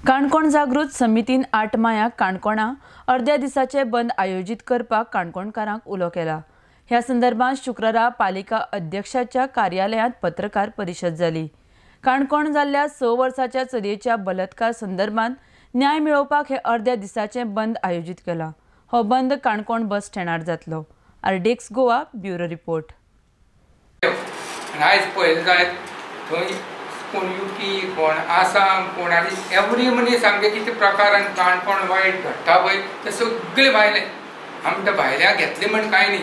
काणकोण जागृत समितीन 8 मायाक काणकोणा अर्ध्या दिसाचे बंद आयोजित करपाक काणकोणकारांक उलो केला। ह्या संदर्भात शुक्रारा पालिका अध्यक्षाच्या कार्यालयांत पत्रकार परिशद जाली। काणकोण जाल्ल्या 6 वर्साच्या चलयेच्या बलात्कार संदर्भात न्याय मेळोवपाक हे अर्ध्या दिसाचे बंद आयोजित केला। हो बंद काणकोण बस स्टँडार जातलो। आरडेक्स गोवा ब्युरो रिपोर्ट। कोण यूपी कोण आसाम कोण आनी एवरी मनीस आमगे कितें प्रकारान काणकोण वायट घडटा पळय ते सगळे भायले आमी त्या भायल्या घेतले म्हण कांय न्ही,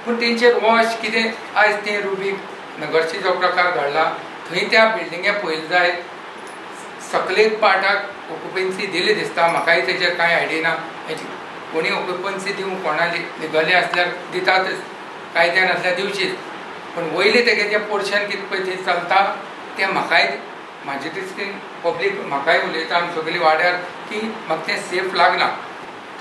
पूण तेंचेर वॉश कितें आयज तें रुबीक नगरची जो प्रकार घडला थंय त्या बिल्डिंगे पळयलें जाय सकलेक पार्टाक ऑक्युपन्सी दिली दिसता। म्हाकाय तेचेर कांय आयडिया ना, कोणी ऑक्युपन्सी दिवंक कोणा लिगली आसल्यार दितातच, कायद्यान आसल्यार दिवचीच, पण वयले तेगे जें पोर्शन कितें पळय थंय चलता ते म्हाकाय म्हाजे दिसता पब्लीक म्हाकाय उलयता आमी सगळीं वाड्यार की म्हाका तें सेफ लागना।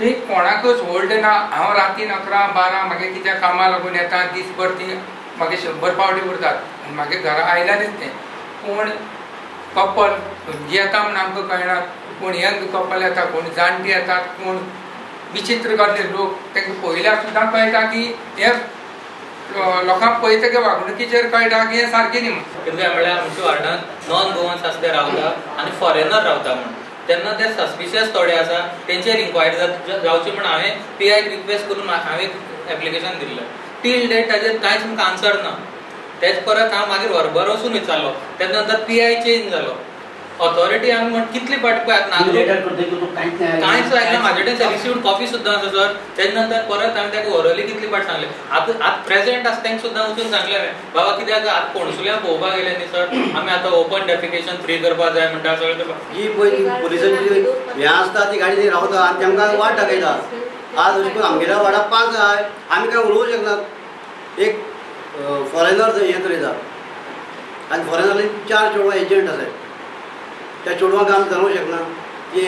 थंय कोणाकच होल्ड ना। हांव रातीन 11-12 म्हागे कित्या कामां लागून येता, दीसभर ती म्हागे 100 पावटी उरतात आनी म्हागे घरा आयल्यानच तें कोण कपल येता म्हण आमकां कळना, कोण यंग कपल येता, कोण जाणटी येतात, कोण विचित्र कसले लोक तांकां पळयल्यार सुद्दां कळटा की हे लोकांक पळयतकीर वागणुकीचेर कळटा की हें सारकें न्ही म्हणून। कित्याक म्हळ्यार आमच्या वार्डांत नॉन गोवन्स आसा ते रावता आनी फॉरेनर रावता म्हण तेन्ना ते सस्पिशियस थोडे आसा तेंचेर इन्क्वायरी जावची म्हण हांवें PIक रिक्वेस्ट करून हांवें एप्लिकेशन दिल्लें। टील डेट ताजेर कांयच म्हाका आन्सर ना। तेच परत हांव मागीर वरभर वचून विचारलो, तेन्ना नंतर PI चेंज जालो। ऑथॉरिटी आमी म्हण कितली फावटी कांयच आयना, म्हाजे कडेन रिसिव्ड कॉपी सुद्दां आसा सर। तेजे नंतर परत हांवें ताका ओरली कितली फावटी सांगलें, आतां प्रेजेंट आसा तांकां सुद्दां वचून सांगलें हांवें बाबा कित्याक आतां पणसुल्यां पळोवपाक गेले न्ही सर, आमी आतां ओपन डेफिकेशन फ्री करपाक जाय म्हणटा सगळें ही पयली पुलिसांची हें आसता ती गाडी रावता आनी तेमकां वाट दाखयता। आज अशें करून आमगेल्या वाड्याक 5 जाय, आमी कांय उलोवंक शकनात। एक फॉरेनर हें चलयता आनी फॉरेनरांनी 4 चेडवां एजंट आसात, त्या चेडवांक आमी धरूंक शकना। ती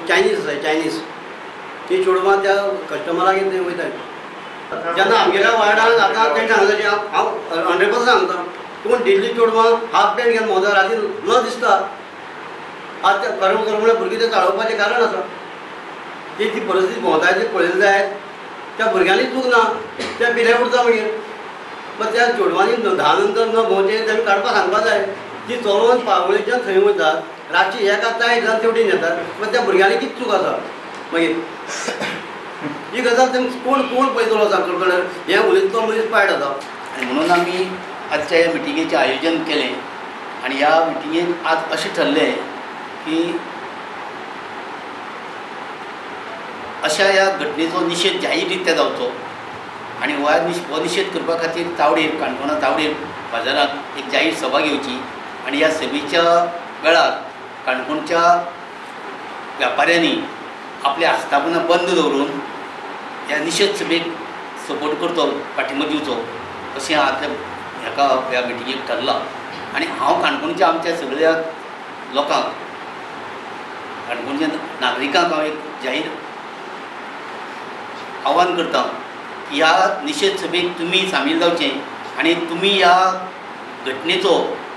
चायनीज आसाय, चायनीज ती चेडवां त्या कस्टमराक थंय वयता। जेन्ना आमगेल्या वार्डान आतां तें सांगता हांव 100% सांगता, पूण दिल्ली चेडवां हाफ पॅन्ट घेवन मोदो राती न दिसता। आतां तें करम म्हळ्यार भुरगीं तें चाळोवपाचें कारण आसा। ती परिस्थिती भोंवताय पळयली जायत, त्या भुरग्यांनी चूक ना, त्या पिऱ्या उरता मागीर। पण त्या चेडवांनी 10 नंतर न भोंवचें तेमी काडपाक सांगपाक जाय। ती चलोवन पावळेच्यान थंय वयतात, रातची 1 ताय जावन तेवटेन येतात, पण त्या भुरग्यांनी कितें चूक आसा मागीर ही गजाल तेंकां कोण पळयतलो सारको कळ्ळें, हें उलयता तो मनीस पायट आसा। आनी म्हणून आमी आजच्या ह्या मिटिंगेचें आयोजन केलें आनी ह्या मिटिंगेन आज अशें ठरलें की अशा ह्या घटनेचो निशेध जाहीर रित्या जावचो आनी हो निशेध करपा खातीर तावडेर काणकोणा तावडेर बाजारांत एक जाहीर सभा घेवची आनी ह्या सभेच्या वेळार काणकोणच्या व्यापाऱ्यांनी आपली आस्थापना बंद दवरून ह्या निशेध सभेक सपोर्ट करचो, पाठिंबो दिवचो अशें हाका ह्या मिटिंगेक ठरलां। आनी हांव काणकोणच्या आमच्या सगळ्या लोकांक, काणकोणच्या नागरिकांक हांव एक जाहीर आव्हान करता की ह्या निशेध सभेक तुमी सामील जावचें आनी तुमी ह्या घटनेचो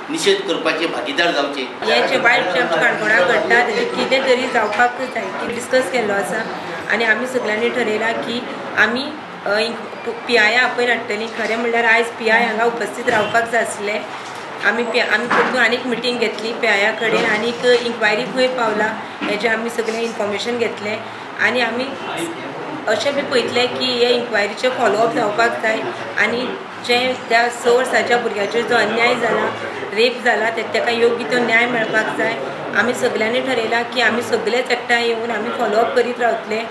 निशेध करपाचे भागीदार जावचे। हे जे वायट काणकोणाक घडटा तेजे कितें तरी जावपाक जाय की डिस्कस केल्लो आसा आनी आमी सगळ्यांनी ठरयलां की आमी PI आपयल हाडटलीं। खरें म्हणल्यार आयज PI हांगा उपस्थित रावपाक जाय आसलें। आमी परतून आनीक मिटींग घेतली PI कडेन, आनीक इन्क्वायरी खंय पावला हेजें आमी सगळें इन्फॉर्मेशन घेतलें आनी आमी अशें बी पळयतलें की हे इन्क्वायरीचें फॉलोअप जावपाक जाय आनी जे त्या 6 वर्साच्या भुरग्याचेर जो अन्याय जाला, रेप जाला, ताका योग्य तो न्याय मेळपाक जाय। आमी सगळ्यांनी ठरयलां की आमी सगळेच एकठांय येवन आमी फॉलोअप करीत रावतले।